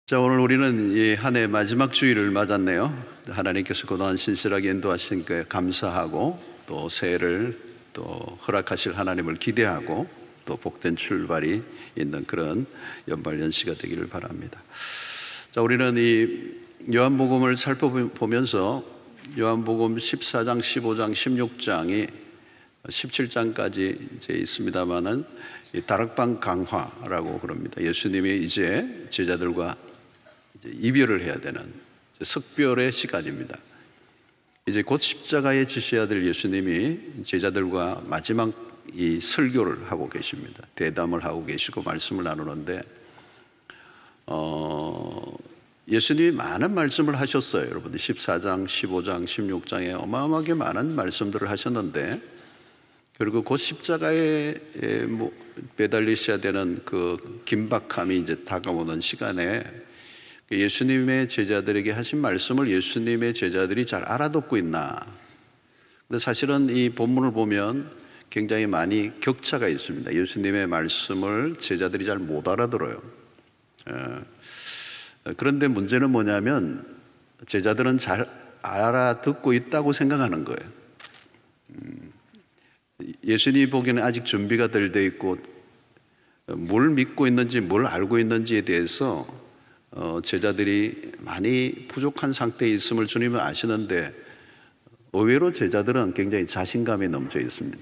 자, 오늘 우리는 이 한 해 마지막 주일을 맞았네요. 하나님께서 그동안 신실하게 인도하시니까 감사하고, 또 새해를 또 허락하실 하나님을 기대하고, 또 복된 출발이 있는 그런 연말연시가 되기를 바랍니다. 자, 우리는 이 요한복음을 살펴보면서 요한복음 14장, 15장, 16장이 17장까지 이제 있습니다만은 이 다락방 강화라고 그럽니다. 예수님이 이제 제자들과 이제 이별을 해야 되는 석별의 시간입니다. 이제 곧 십자가에 지셔야 될 예수님이 제자들과 마지막 이 설교를 하고 계십니다. 대담을 하고 계시고 말씀을 나누는데 예수님이 많은 말씀을 하셨어요. 여러분들 14장, 15장, 16장에 어마어마하게 많은 말씀들을 하셨는데, 그리고 곧 십자가에 매달리셔야 되는 그 긴박함이 이제 다가오는 시간에 예수님의 제자들에게 하신 말씀을 예수님의 제자들이 잘 알아듣고 있나? 근데 사실은 이 본문을 보면 굉장히 많이 격차가 있습니다. 예수님의 말씀을 제자들이 잘 못 알아들어요. 그런데 문제는 뭐냐면 제자들은 잘 알아듣고 있다고 생각하는 거예요. 예수님이 보기에는 아직 준비가 덜 돼 있고 뭘 믿고 있는지 뭘 알고 있는지에 대해서 제자들이 많이 부족한 상태에 있음을 주님은 아시는데, 의외로 제자들은 굉장히 자신감이 넘쳐 있습니다.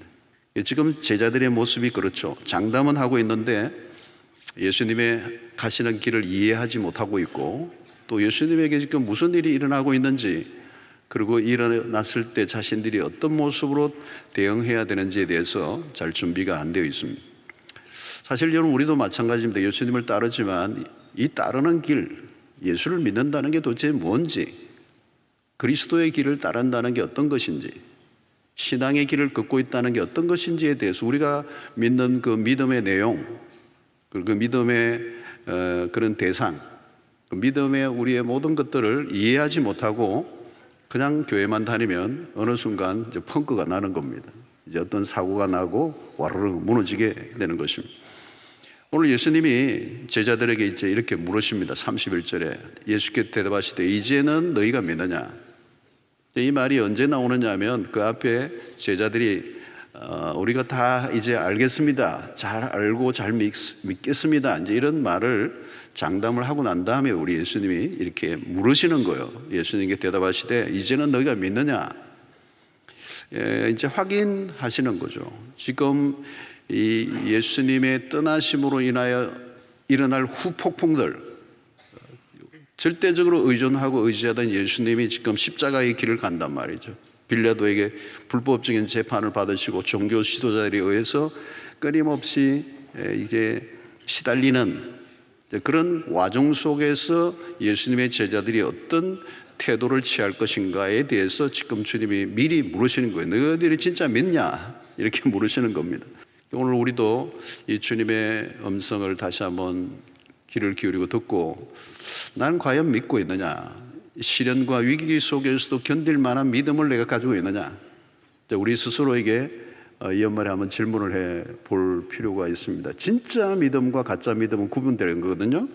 지금 제자들의 모습이 그렇죠. 장담은 하고 있는데 예수님의 가시는 길을 이해하지 못하고 있고, 또 예수님에게 지금 무슨 일이 일어나고 있는지, 그리고 일어났을 때 자신들이 어떤 모습으로 대응해야 되는지에 대해서 잘 준비가 안 되어 있습니다. 사실 여러분, 우리도 마찬가지입니다. 예수님을 따르지만 이 따르는 길, 예수를 믿는다는 게 도대체 뭔지, 그리스도의 길을 따른다는 게 어떤 것인지, 신앙의 길을 걷고 있다는 게 어떤 것인지에 대해서 우리가 믿는 그 믿음의 내용, 그 믿음의 그런 대상, 그 믿음의 우리의 모든 것들을 이해하지 못하고 그냥 교회만 다니면 어느 순간 이제 펑크가 나는 겁니다. 이제 어떤 사고가 나고 와르르 무너지게 되는 것입니다. 오늘 예수님이 제자들에게 이제 이렇게 물으십니다. 31절에 예수께서 대답하시되 이제는 너희가 믿느냐? 이 말이 언제 나오느냐 하면 그 앞에 제자들이 우리가 다 이제 알겠습니다. 잘 알고 잘 믿겠습니다. 이제 이런 말을 장담을 하고 난 다음에 우리 예수님이 이렇게 물으시는 거예요. 예수님께 대답하시되 이제는 너희가 믿느냐? 이제 확인하시는 거죠. 지금 이 예수님의 떠나심으로 인하여 일어날 후폭풍들, 절대적으로 의존하고 의지하던 예수님이 지금 십자가의 길을 간단 말이죠. 빌라도에게 불법적인 재판을 받으시고 종교 지도자들에 의해서 끊임없이 이제 시달리는 그런 와중 속에서 예수님의 제자들이 어떤 태도를 취할 것인가에 대해서 지금 주님이 미리 물으시는 거예요. 너희들이 진짜 믿냐? 이렇게 물으시는 겁니다. 오늘 우리도 이 주님의 음성을 다시 한번 귀를 기울이고 듣고, 난 과연 믿고 있느냐? 시련과 위기 속에서도 견딜 만한 믿음을 내가 가지고 있느냐? 우리 스스로에게 이 연말에 한번 질문을 해 볼 필요가 있습니다. 진짜 믿음과 가짜 믿음은 구분되는 거거든요.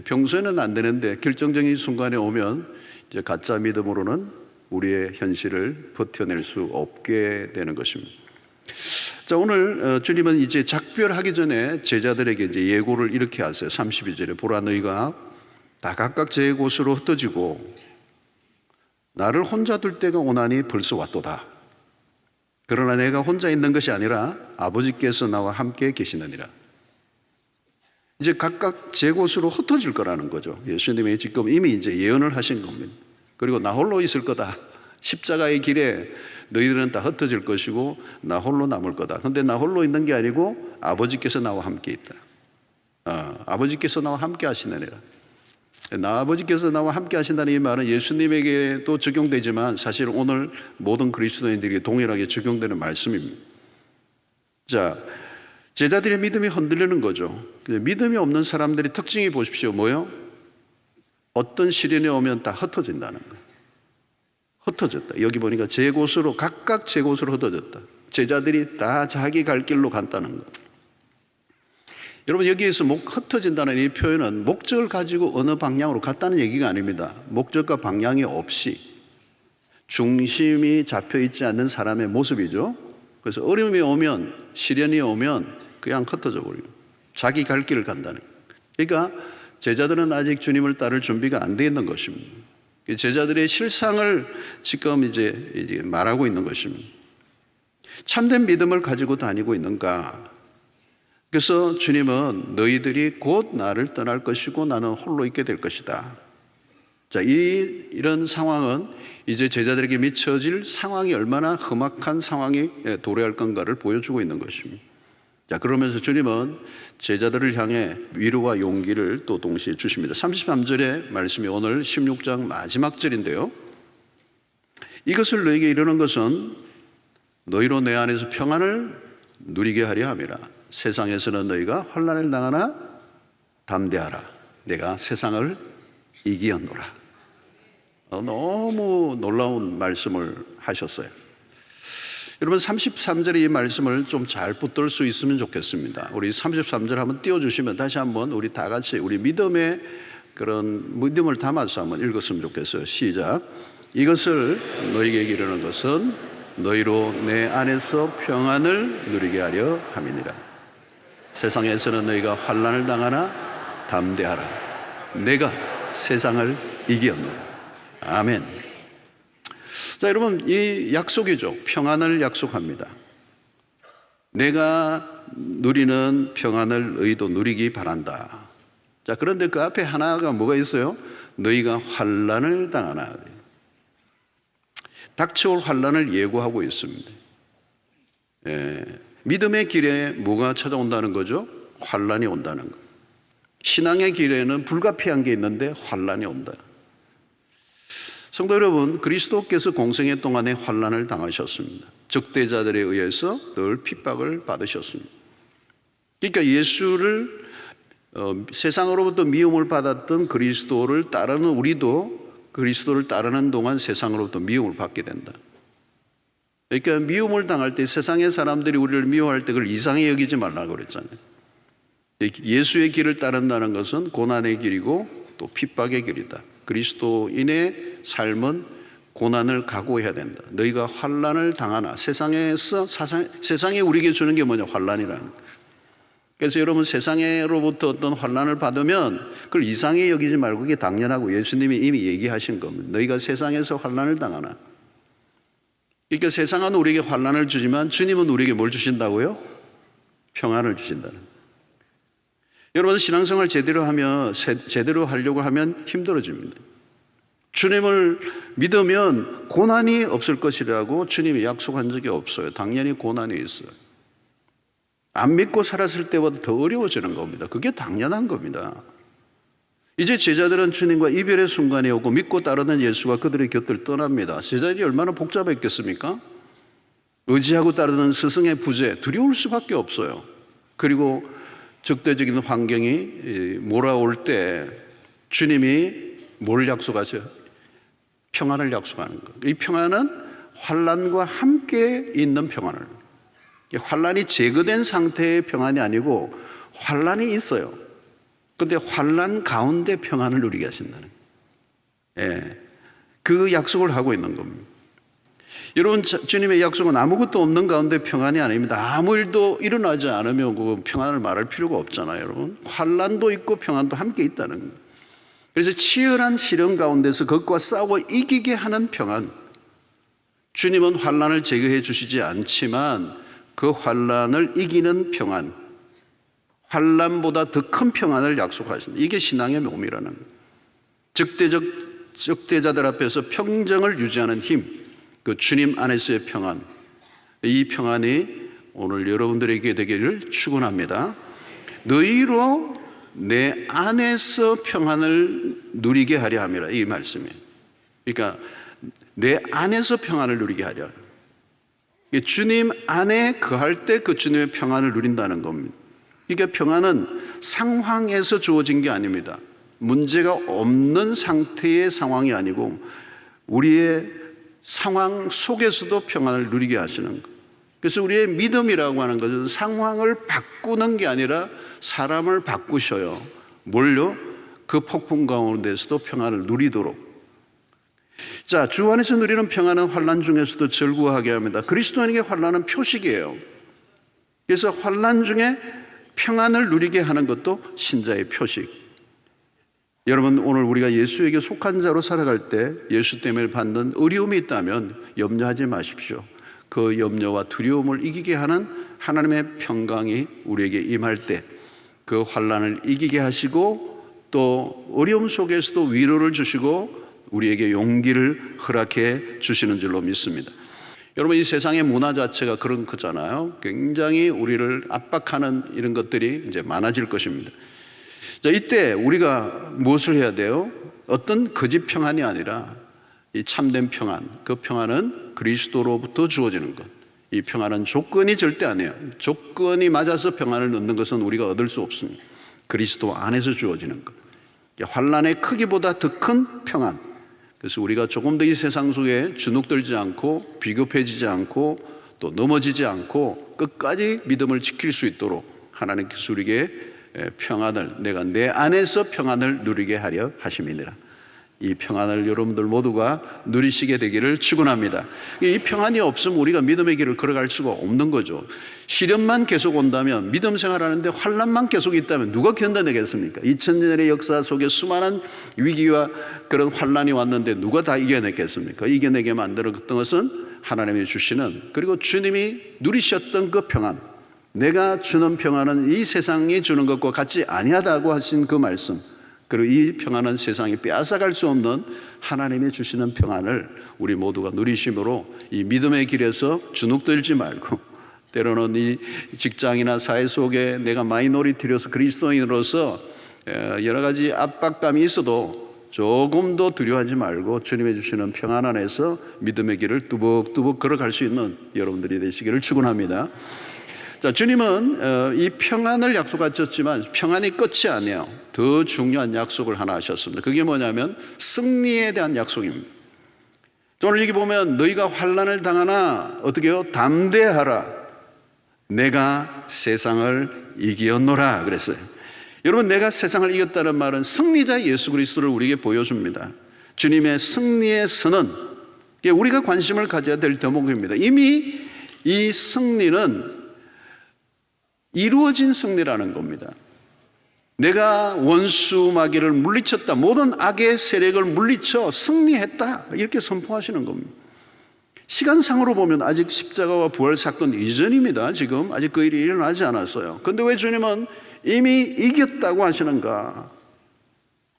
평소에는 안 되는데 결정적인 순간에 오면 이제 가짜 믿음으로는 우리의 현실을 버텨낼 수 없게 되는 것입니다. 자, 오늘 주님은 이제 작별하기 전에 제자들에게 이제 예고를 이렇게 하세요. 32절에 보라, 너희가 다 각각 제 곳으로 흩어지고 나를 혼자 둘 때가 오나니 벌써 왔도다. 그러나 내가 혼자 있는 것이 아니라 아버지께서 나와 함께 계시느니라. 이제 각각 제 곳으로 흩어질 거라는 거죠. 예수님이 지금 이미 이제 예언을 하신 겁니다. 그리고 나 홀로 있을 거다. 십자가의 길에 너희들은 다 흩어질 것이고 나 홀로 남을 거다. 그런데 나 홀로 있는 게 아니고 아버지께서 나와 함께 있다. 아버지께서 나와 함께 하시느니라. 아버지께서 나와 함께 하신다는 이 말은 예수님에게도 적용되지만 사실 오늘 모든 그리스도인들에게 동일하게 적용되는 말씀입니다. 자, 제자들의 믿음이 흔들리는 거죠. 믿음이 없는 사람들의 특징이 보십시오. 뭐요? 어떤 시련이 오면 다 흩어진다는 거예요. 흩어졌다. 여기 보니까 제 곳으로, 각각 제 곳으로 흩어졌다. 제자들이 다 자기 갈 길로 간다는 거. 여러분, 여기에서 흩어진다는 이 표현은 목적을 가지고 어느 방향으로 갔다는 얘기가 아닙니다. 목적과 방향이 없이 중심이 잡혀 있지 않는 사람의 모습이죠. 그래서 어려움이 오면, 시련이 오면 그냥 흩어져 버리고 자기 갈 길을 간다는 거예요. 그러니까 제자들은 아직 주님을 따를 준비가 안 돼 있는 것입니다. 제자들의 실상을 지금 이제 말하고 있는 것입니다. 참된 믿음을 가지고 다니고 있는가? 그래서 주님은 너희들이 곧 나를 떠날 것이고 나는 홀로 있게 될 것이다. 자, 이런 상황은 이제 제자들에게 미쳐질 상황이 얼마나 험악한 상황이 도래할 건가를 보여주고 있는 것입니다. 자, 그러면서 주님은 제자들을 향해 위로와 용기를 또 동시에 주십니다. 33절의 말씀이 오늘 16장 마지막 절인데요. 이것을 너에게 이르는 것은 너희로 내 안에서 평안을 누리게 하려 함이라. 세상에서는 너희가 환난을 당하나 담대하라. 내가 세상을 이기었노라. 너무 놀라운 말씀을 하셨어요. 여러분, 33절의 이 말씀을 좀 잘 붙들 수 있으면 좋겠습니다. 우리 33절 한번 띄워주시면 다시 한번 우리 다 같이 우리 믿음의 그런 믿음을 담아서 한번 읽었으면 좋겠어요. 시작. 이것을 너희에게 이르는 것은 너희로 내 안에서 평안을 누리게 하려 함이니라. 세상에서는 너희가 환난을 당하나 담대하라. 내가 세상을 이기었노라. 아멘. 자, 여러분, 이 약속이죠. 평안을 약속합니다. 내가 누리는 평안을 너희도 누리기 바란다. 자, 그런데 그 앞에 하나가 뭐가 있어요? 너희가 환난을 당하나. 닥쳐올 환난을 예고하고 있습니다. 믿음의 길에 뭐가 찾아온다는 거죠? 환난이 온다는 거. 신앙의 길에는 불가피한 게 있는데 환난이 온다. 성도 여러분, 그리스도께서 공생애 동안에 환난을 당하셨습니다. 적대자들에 의해서 늘 핍박을 받으셨습니다. 그러니까 예수를 세상으로부터 미움을 받았던 그리스도를 따르는 우리도 그리스도를 따르는 동안 세상으로부터 미움을 받게 된다. 그러니까 미움을 당할 때 세상의 사람들이 우리를 미워할 때 그걸 이상히 여기지 말라고 그랬잖아요. 예수의 길을 따른다는 것은 고난의 길이고 또 핍박의 길이다. 그리스도인의 삶은 고난을 각오해야 된다. 너희가 환난을 당하나. 세상에서 세상이 우리에게 주는 게 뭐냐? 환난이라는 거예요. 그래서 여러분, 세상으로부터 어떤 환난을 받으면 그걸 이상히 여기지 말고 그게 당연하고 예수님이 이미 얘기하신 겁니다. 너희가 세상에서 환난을 당하나. 그러니까 세상은 우리에게 환난을 주지만 주님은 우리에게 뭘 주신다고요? 평안을 주신다는 거예요. 여러분, 신앙생활 제대로 하려고 하면 힘들어집니다. 주님을 믿으면 고난이 없을 것이라고 주님이 약속한 적이 없어요. 당연히 고난이 있어요. 안 믿고 살았을 때보다 더 어려워지는 겁니다. 그게 당연한 겁니다. 이제 제자들은 주님과 이별의 순간이 오고 믿고 따르는 예수가 그들의 곁을 떠납니다. 제자들이 얼마나 복잡했겠습니까? 의지하고 따르는 스승의 부재, 두려울 수밖에 없어요. 그리고 적대적인 환경이 몰아올 때 주님이 뭘 약속하세요? 평안을 약속하는 거예요. 이 평안은 환난과 함께 있는 평안을, 환난이 제거된 상태의 평안이 아니고 환난이 있어요. 그런데 환난 가운데 평안을 누리게 하신다는 거예요. 그 약속을 하고 있는 겁니다. 여러분, 주님의 약속은 아무것도 없는 가운데 평안이 아닙니다. 아무 일도 일어나지 않으면 그 평안을 말할 필요가 없잖아요. 여러분, 환난도 있고 평안도 함께 있다는 거예요. 그래서 치열한 시련 가운데서 그것과 싸우고 이기게 하는 평안. 주님은 환난을 제거해 주시지 않지만 그 환난을 이기는 평안, 환난보다 더 큰 평안을 약속하신다. 이게 신앙의 몸이라는 거예요. 적대자들 앞에서 평정을 유지하는 힘, 그 주님 안에서의 평안. 이 평안이 오늘 여러분들에게 되기를 축원합니다. 너희로 내 안에서 평안을 누리게 하려 함이라, 이 말씀이에요. 그러니까 내 안에서 평안을 누리게 하려. 주님 안에 거할 때 그 주님의 평안을 누린다는 겁니다. 그러니까 평안은 상황에서 주어진 게 아닙니다. 문제가 없는 상태의 상황이 아니고 우리의 상황 속에서도 평안을 누리게 하시는 것. 그래서 우리의 믿음이라고 하는 것은 상황을 바꾸는 게 아니라 사람을 바꾸셔요. 뭘요? 그 폭풍 가운데서도 평안을 누리도록. 자, 주 안에서 누리는 평안은 환난 중에서도 즐거워하게 합니다. 그리스도인에게 환난은 표식이에요. 그래서 환난 중에 평안을 누리게 하는 것도 신자의 표식. 여러분, 오늘 우리가 예수에게 속한 자로 살아갈 때 예수 때문에 받는 어려움이 있다면 염려하지 마십시오. 그 염려와 두려움을 이기게 하는 하나님의 평강이 우리에게 임할 때 그 환난을 이기게 하시고 또 어려움 속에서도 위로를 주시고 우리에게 용기를 허락해 주시는 줄로 믿습니다. 여러분, 이 세상의 문화 자체가 그런 거잖아요. 굉장히 우리를 압박하는 이런 것들이 이제 많아질 것입니다. 자, 이때 우리가 무엇을 해야 돼요? 어떤 거짓 평안이 아니라 이 참된 평안, 그 평안은 그리스도로부터 주어지는 것. 이 평안은 조건이 절대 아니에요. 조건이 맞아서 평안을 얻는 것은 우리가 얻을 수 없습니다. 그리스도 안에서 주어지는 것. 환난의 크기보다 더 큰 평안. 그래서 우리가 조금 더 이 세상 속에 주눅들지 않고 비겁해지지 않고 또 넘어지지 않고 끝까지 믿음을 지킬 수 있도록 하나님께서 우리에게 평안을, 내가 내 안에서 평안을 누리게 하려 하심이니라. 이 평안을 여러분들 모두가 누리시게 되기를 축원합니다. 이 평안이 없으면 우리가 믿음의 길을 걸어갈 수가 없는 거죠. 시련만 계속 온다면, 믿음 생활하는데 환난만 계속 있다면 누가 견뎌내겠습니까? 2000년의 역사 속에 수많은 위기와 그런 환난이 왔는데 누가 다 이겨냈겠습니까? 이겨내게 만들었던 것은 하나님이 주시는, 그리고 주님이 누리셨던 그 평안, 내가 주는 평안은 이 세상이 주는 것과 같지 아니하다고 하신 그 말씀, 그리고 이 평안은 세상이 빼앗아갈 수 없는 하나님이 주시는 평안을 우리 모두가 누리심으로 이 믿음의 길에서 주눅들지 말고, 때로는 이 직장이나 사회 속에 내가 마이너리티로서 그리스도인으로서 여러 가지 압박감이 있어도 조금 더 두려워하지 말고 주님이 주시는 평안 안에서 믿음의 길을 뚜벅뚜벅 걸어갈 수 있는 여러분들이 되시기를 축원합니다. 자, 주님은 이 평안을 약속하셨지만 평안이 끝이 아니에요. 더 중요한 약속을 하나 하셨습니다. 그게 뭐냐면 승리에 대한 약속입니다. 오늘 여기 보면 너희가 환난을 당하나 어떻게 해요? 담대하라. 내가 세상을 이기었노라 그랬어요. 여러분, 내가 세상을 이겼다는 말은 승리자 예수 그리스도를 우리에게 보여줍니다. 주님의 승리의 선언, 우리가 관심을 가져야 될 대목입니다. 이미 이 승리는 이루어진 승리라는 겁니다. 내가 원수 마귀를 물리쳤다, 모든 악의 세력을 물리쳐 승리했다, 이렇게 선포하시는 겁니다. 시간상으로 보면 아직 십자가와 부활 사건 이전입니다. 지금 아직 그 일이 일어나지 않았어요. 그런데 왜 주님은 이미 이겼다고 하시는가?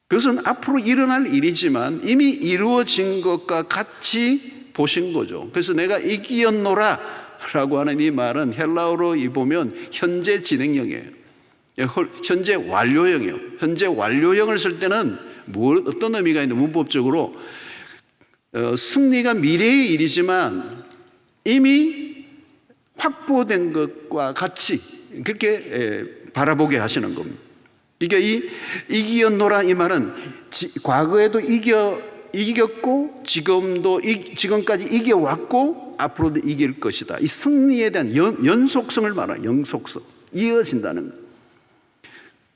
그것은 앞으로 일어날 일이지만 이미 이루어진 것과 같이 보신 거죠. 그래서 내가 이기었노라 라고 하는 이 말은 헬라어로 보면 현재 진행형이에요. 현재 완료형이에요. 현재 완료형을 쓸 때는 어떤 의미가 있는데, 문법적으로 승리가 미래의 일이지만 이미 확보된 것과 같이 그렇게 바라보게 하시는 겁니다. 그러니까 이 이기었노라 이 말은 과거에도 이겼고 지금까지 이겨왔고 앞으로도 이길 것이다. 이 승리에 대한 연속성을 말하는, 연속성, 이어진다는 것.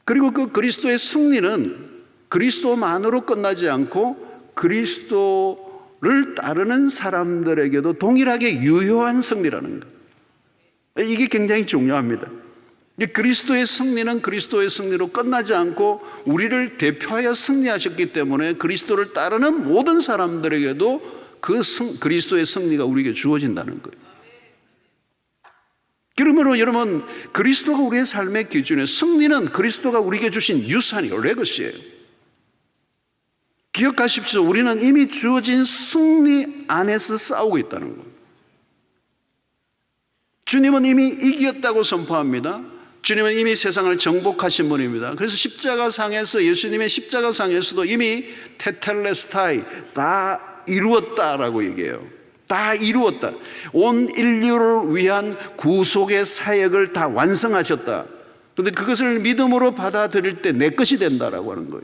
그리고 그 그리스도의 승리는 그리스도만으로 끝나지 않고 그리스도를 따르는 사람들에게도 동일하게 유효한 승리라는 것. 이게 굉장히 중요합니다. 그리스도의 승리는 그리스도의 승리로 끝나지 않고 우리를 대표하여 승리하셨기 때문에 그리스도를 따르는 모든 사람들에게도 그리스도의 승리가 우리에게 주어진다는 거예요. 그러므로 여러분, 그리스도가 우리의 삶의 기준에, 승리는 그리스도가 우리에게 주신 유산이에요. 레거시예요. 기억하십시오. 우리는 이미 주어진 승리 안에서 싸우고 있다는 거예요. 주님은 이미 이겼다고 선포합니다. 주님은 이미 세상을 정복하신 분입니다. 그래서 십자가상에서, 예수님의 십자가상에서도 이미 테텔레스타이, 다 이루었다라고 얘기해요. 다 이루었다. 온 인류를 위한 구속의 사역을 다 완성하셨다. 그런데 그것을 믿음으로 받아들일 때 내 것이 된다라고 하는 거예요.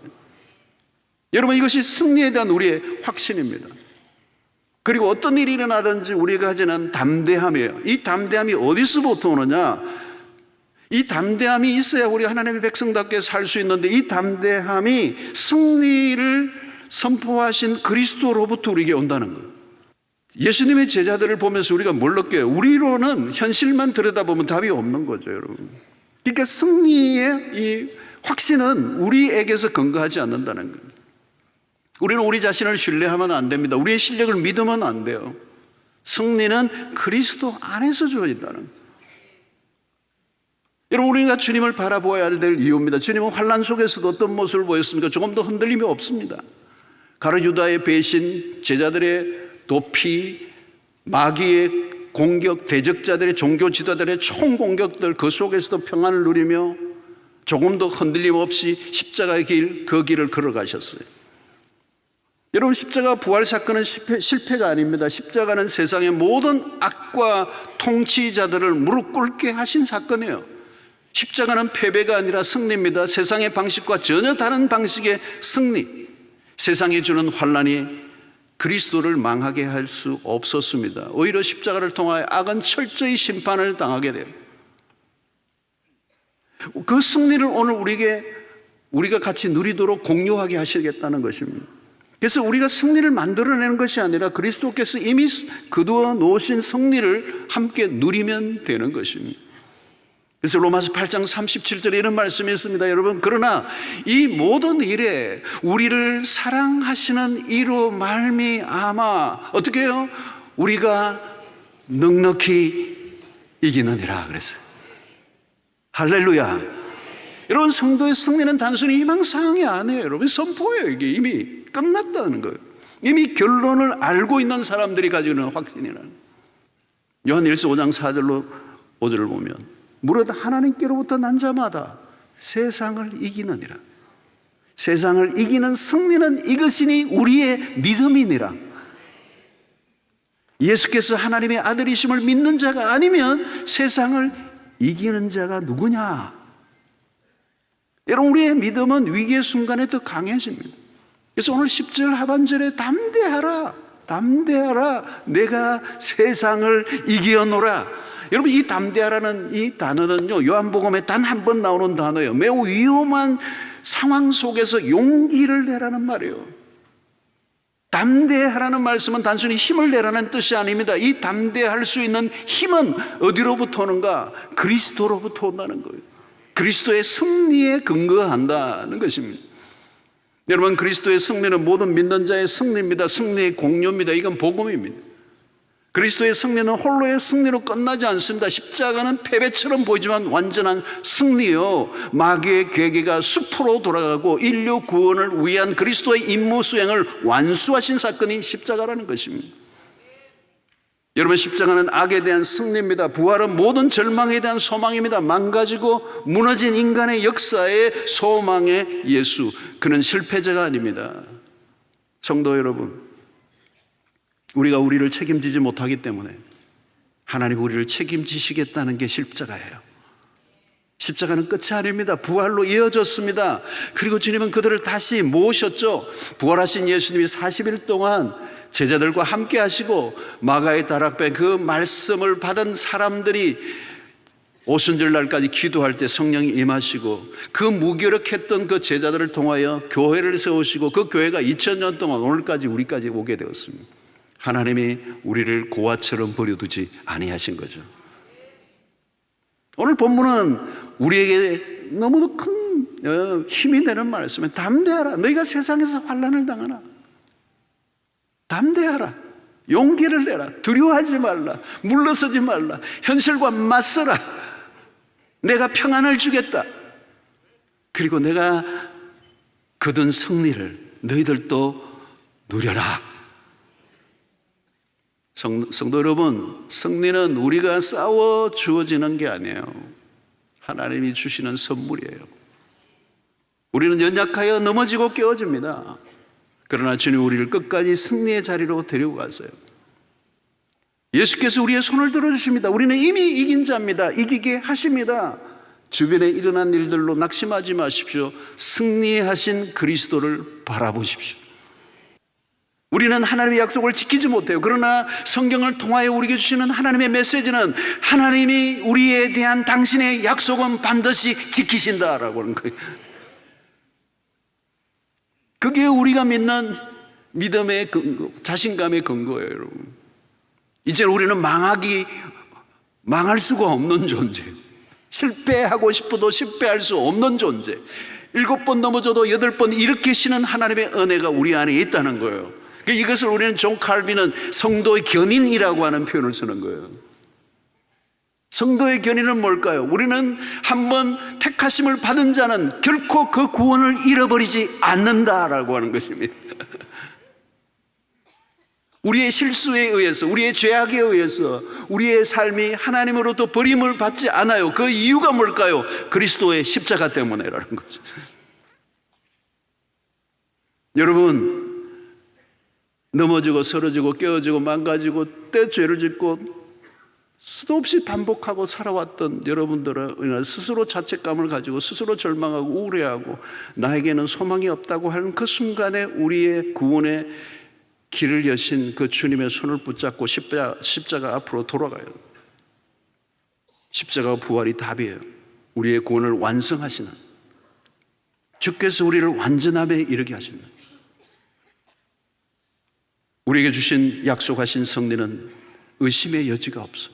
여러분, 이것이 승리에 대한 우리의 확신입니다. 그리고 어떤 일이 일어나든지 우리가 가지는 담대함이에요. 이 담대함이 어디서부터 오느냐? 이 담대함이 있어야 우리 하나님의 백성답게 살 수 있는데, 이 담대함이 승리를 선포하신 그리스도로부터 우리에게 온다는 거예요. 예수님의 제자들을 보면서 우리가 뭘 느껴요? 우리로는 현실만 들여다보면 답이 없는 거죠, 여러분. 그러니까 승리의 이 확신은 우리에게서 근거하지 않는다는 거예요. 우리는 우리 자신을 신뢰하면 안 됩니다. 우리의 실력을 믿으면 안 돼요. 승리는 그리스도 안에서 주어진다는 거예요. 여러분, 우리가 주님을 바라보아야 될 이유입니다. 주님은 환난 속에서도 어떤 모습을 보였습니까? 조금 더 흔들림이 없습니다. 가룟 유다의 배신, 제자들의 도피, 마귀의 공격, 대적자들의 종교 지도자들의 총공격들, 그 속에서도 평안을 누리며 조금도 흔들림 없이 십자가의 길, 그 길을 걸어가셨어요. 여러분, 십자가 부활 사건은 실패가 아닙니다. 십자가는 세상의 모든 악과 통치자들을 무릎 꿇게 하신 사건이에요. 십자가는 패배가 아니라 승리입니다. 세상의 방식과 전혀 다른 방식의 승리. 세상이 주는 환난이 그리스도를 망하게 할 수 없었습니다. 오히려 십자가를 통하여 악은 철저히 심판을 당하게 돼요. 그 승리를 오늘 우리가 같이 누리도록 공유하게 하시겠다는 것입니다. 그래서 우리가 승리를 만들어내는 것이 아니라 그리스도께서 이미 거두어 놓으신 승리를 함께 누리면 되는 것입니다. 그래서 로마서 8장 37절에 이런 말씀이 있습니다. 여러분, 그러나 이 모든 일에 우리를 사랑하시는 이로 말미암아 어떻게 해요? 우리가 넉넉히 이기느니라 그랬어요. 할렐루야. 여러분, 성도의 승리는 단순히 희망사항이 아니에요. 여러분, 선포예요. 이게 이미 끝났다는 거예요. 이미 결론을 알고 있는 사람들이 가지고 있는 확신이라는. 요한일서 5장 4절로 5절을 보면 무릇 하나님께로부터 난 자마다 세상을 이기느니라. 세상을 이기는 승리는 이것이니 우리의 믿음이니라. 예수께서 하나님의 아들이심을 믿는 자가 아니면 세상을 이기는 자가 누구냐? 여러분, 우리의 믿음은 위기의 순간에 더 강해집니다. 그래서 오늘 10절 하반절에 담대하라, 담대하라, 내가 세상을 이기었노라. 여러분, 이 담대하라는 이 단어는요, 요한복음에 단 한 번 나오는 단어예요. 매우 위험한 상황 속에서 용기를 내라는 말이에요. 담대하라는 말씀은 단순히 힘을 내라는 뜻이 아닙니다. 이 담대할 수 있는 힘은 어디로부터 오는가? 그리스도로부터 온다는 거예요. 그리스도의 승리에 근거한다는 것입니다. 여러분, 그리스도의 승리는 모든 믿는 자의 승리입니다. 승리의 공료입니다. 이건 복음입니다. 그리스도의 승리는 홀로의 승리로 끝나지 않습니다. 십자가는 패배처럼 보이지만 완전한 승리요, 마귀의 괴계가 숲으로 돌아가고 인류 구원을 위한 그리스도의 임무 수행을 완수하신 사건이 십자가라는 것입니다. 여러분, 십자가는 악에 대한 승리입니다. 부활은 모든 절망에 대한 소망입니다. 망가지고 무너진 인간의 역사의 소망의 예수, 그는 실패자가 아닙니다. 성도 여러분, 우리가 우리를 책임지지 못하기 때문에 하나님 우리를 책임지시겠다는 게 십자가예요. 십자가는 끝이 아닙니다. 부활로 이어졌습니다. 그리고 주님은 그들을 다시 모으셨죠. 부활하신 예수님이 40일 동안 제자들과 함께 하시고 마가의 다락방, 그 말씀을 받은 사람들이 오순절 날까지 기도할 때 성령이 임하시고 그 무기력했던 그 제자들을 통하여 교회를 세우시고 그 교회가 2000년 동안 오늘까지 우리까지 오게 되었습니다. 하나님이 우리를 고아처럼 버려두지 아니하신 거죠. 오늘 본문은 우리에게 너무도 큰 힘이 되는 말씀에 담대하라. 너희가 세상에서 환난을 당하나 담대하라. 용기를 내라. 두려워하지 말라. 물러서지 말라. 현실과 맞서라. 내가 평안을 주겠다. 그리고 내가 거둔 승리를 너희들도 누려라. 성도 여러분, 승리는 우리가 싸워 주어지는 게 아니에요. 하나님이 주시는 선물이에요. 우리는 연약하여 넘어지고 깨어집니다. 그러나 주님 우리를 끝까지 승리의 자리로 데리고 갔어요. 예수께서 우리의 손을 들어주십니다. 우리는 이미 이긴 자입니다. 이기게 하십니다. 주변에 일어난 일들로 낙심하지 마십시오. 승리하신 그리스도를 바라보십시오. 우리는 하나님의 약속을 지키지 못해요. 그러나 성경을 통하여 우리에게 주시는 하나님의 메시지는 하나님이 우리에 대한 당신의 약속은 반드시 지키신다라고 하는 거예요. 그게 우리가 믿는 믿음의 근거, 자신감의 근거예요, 여러분. 이제 우리는 망할 수가 없는 존재, 실패하고 싶어도 실패할 수 없는 존재, 7번 넘어져도 8번 일으키시는 하나님의 은혜가 우리 안에 있다는 거예요. 이것을 우리는 존 칼빈은 성도의 견인이라고 하는 표현을 쓰는 거예요. 성도의 견인은 뭘까요? 우리는 한번 택하심을 받은 자는 결코 그 구원을 잃어버리지 않는다라고 하는 것입니다. 우리의 실수에 의해서, 우리의 죄악에 의해서 우리의 삶이 하나님으로부터 버림을 받지 않아요. 그 이유가 뭘까요? 그리스도의 십자가 때문에라는 거죠. 여러분, 넘어지고 쓰러지고 깨어지고 망가지고 때 죄를 짓고 수도 없이 반복하고 살아왔던 여러분들은 스스로 자책감을 가지고 스스로 절망하고 우울해하고 나에게는 소망이 없다고 하는 그 순간에 우리의 구원의 길을 여신 그 주님의 손을 붙잡고 십자가 앞으로 돌아가요. 십자가와 부활이 답이에요. 우리의 구원을 완성하시는, 주께서 우리를 완전함에 이르게 하신다. 우리에게 주신 약속하신 승리는 의심의 여지가 없어요.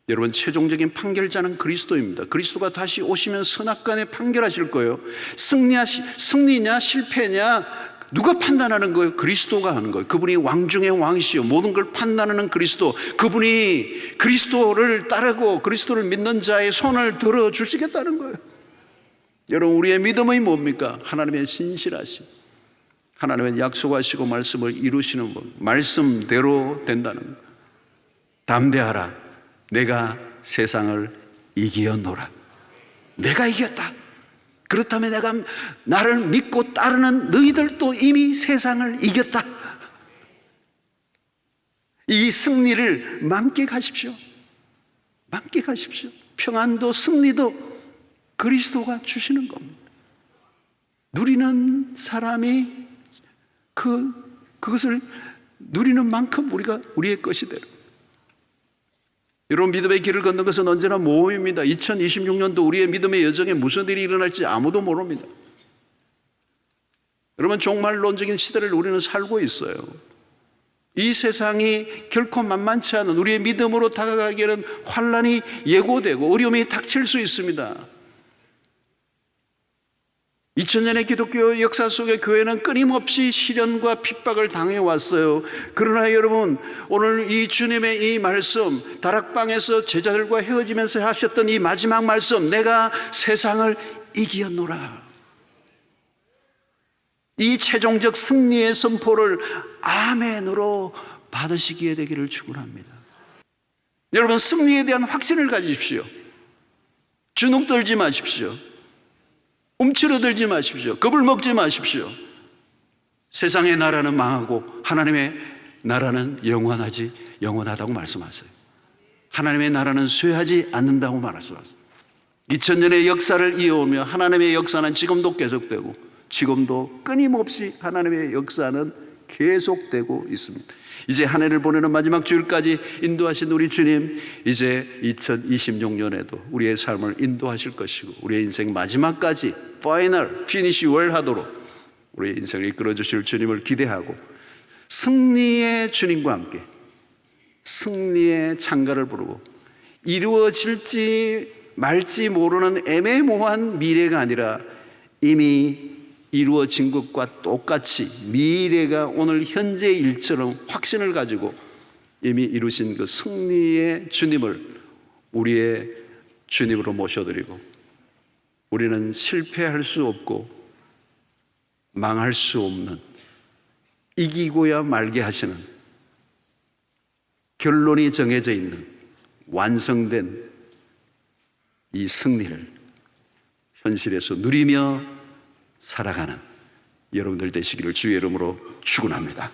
여러분, 최종적인 판결자는 그리스도입니다. 그리스도가 다시 오시면 선악간에 판결하실 거예요. 승리냐 실패냐 누가 판단하는 거예요? 그리스도가 하는 거예요. 그분이 왕 중의 왕이시요 모든 걸 판단하는 그리스도, 그분이 그리스도를 따르고 그리스도를 믿는 자의 손을 들어 주시겠다는 거예요. 여러분, 우리의 믿음이 뭡니까? 하나님의 신실하심, 하나님은 약속하시고 말씀을 이루시는 분, 말씀대로 된다는 것. 담대하라, 내가 세상을 이기었노라. 내가 이겼다. 그렇다면 내가 나를 믿고 따르는 너희들도 이미 세상을 이겼다. 이 승리를 만끽하십시오. 만끽하십시오. 평안도 승리도 그리스도가 주시는 겁니다. 누리는 사람이 그것을 누리는 만큼 우리의 것이 되는. 여러분, 믿음의 길을 걷는 것은 언제나 모험입니다. 2026년도 우리의 믿음의 여정에 무슨 일이 일어날지 아무도 모릅니다. 여러분, 종말론적인 시대를 우리는 살고 있어요. 이 세상이 결코 만만치 않은 우리의 믿음으로 다가가기에는 환난이 예고되고 어려움이 닥칠 수 있습니다. 2000년의 기독교 역사 속에 교회는 끊임없이 시련과 핍박을 당해왔어요. 그러나 여러분, 오늘 이 주님의 이 말씀, 다락방에서 제자들과 헤어지면서 하셨던 이 마지막 말씀, 내가 세상을 이기었노라. 이 최종적 승리의 선포를 아멘으로 받으시기에 되기를 축원합니다. 여러분, 승리에 대한 확신을 가지십시오. 주눅 들지 마십시오. 움츠러들지 마십시오. 겁을 먹지 마십시오. 세상의 나라는 망하고 하나님의 나라는 영원하다고 말씀하세요. 하나님의 나라는 쇠하지 않는다고 말하세요. 2000년의 역사를 이어오며 하나님의 역사는 지금도 계속되고 지금도 끊임없이 하나님의 역사는 계속되고 있습니다. 이제 한 해를 보내는 마지막 주일까지 인도하신 우리 주님, 이제 2026년에도 우리의 삶을 인도하실 것이고 우리의 인생 마지막까지 파이널 피니시 웰 하도록 우리의 인생을 이끌어 주실 주님을 기대하고 승리의 주님과 함께 승리의 찬가를 부르고 이루어질지 말지 모르는 애매모호한 미래가 아니라 이미 이루어진 것과 똑같이 미래가 오늘 현재의 일처럼 확신을 가지고 이미 이루신 그 승리의 주님을 우리의 주님으로 모셔드리고 우리는 실패할 수 없고 망할 수 없는 이기고야 말게 하시는 결론이 정해져 있는 완성된 이 승리를 현실에서 누리며 살아가는 여러분들 되시기를 주의 이름으로 축원합니다.